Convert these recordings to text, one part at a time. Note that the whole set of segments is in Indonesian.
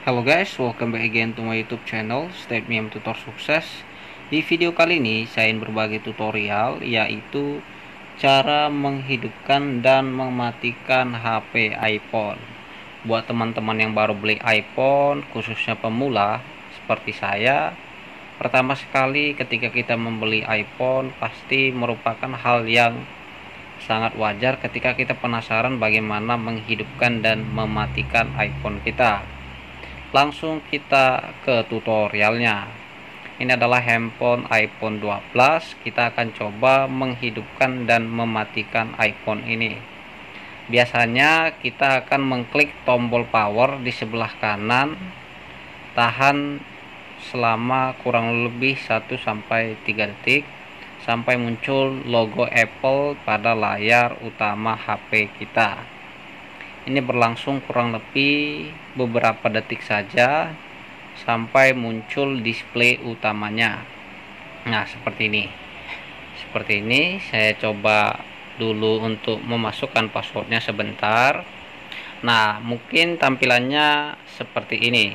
Halo guys, welcome back again to my YouTube channel Step Me Tutor Sukses. Di video kali ini saya ingin berbagi tutorial, yaitu cara menghidupkan dan mematikan HP iPhone. Buat teman-teman yang baru beli iPhone, khususnya pemula seperti saya, pertama sekali ketika kita membeli iPhone pasti merupakan hal yang sangat wajar ketika kita penasaran bagaimana menghidupkan dan mematikan iPhone kita. Langsung kita ke tutorialnya. Ini adalah handphone iPhone 12. Kita akan coba menghidupkan dan mematikan iPhone ini. Biasanya kita akan mengklik tombol power di sebelah kanan, tahan selama kurang lebih 1-3 detik sampai muncul logo Apple pada layar utama HP kita. Ini berlangsung kurang lebih beberapa detik saja sampai muncul display utamanya. Nah, seperti ini. Seperti ini, saya coba dulu untuk memasukkan passwordnya sebentar. Nah, mungkin tampilannya seperti ini.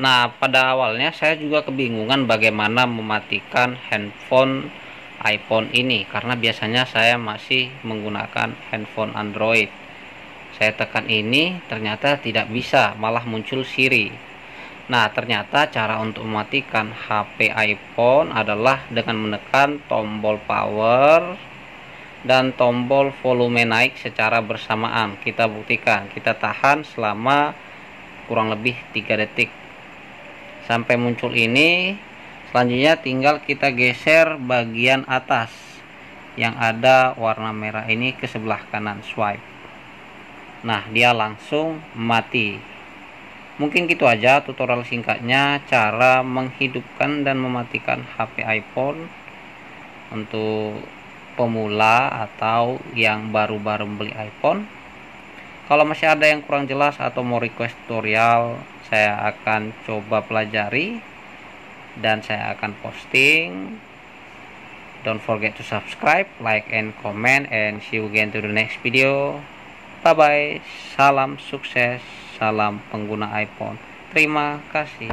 Nah, pada awalnya saya juga kebingungan bagaimana mematikan handphone iPhone ini, karena biasanya saya masih menggunakan handphone Android. Saya tekan ini, ternyata tidak bisa, malah muncul Siri. Nah, ternyata cara untuk mematikan HP iPhone adalah dengan menekan tombol power dan tombol volume naik secara bersamaan. Kita buktikan, kita tahan selama kurang lebih 3 detik sampai muncul ini. Selanjutnya tinggal kita geser bagian atas yang ada warna merah ini ke sebelah kanan, swipe. Nah, dia langsung mati. Mungkin gitu aja tutorial singkatnya cara menghidupkan dan mematikan HP iPhone untuk pemula atau yang baru-baru beli iPhone. Kalau masih ada yang kurang jelas atau mau request tutorial, saya akan coba pelajari dan saya akan posting. Don't forget to subscribe, like, and comment, and see you again to the next video. Bye bye, salam sukses, salam pengguna iPhone. Terima kasih.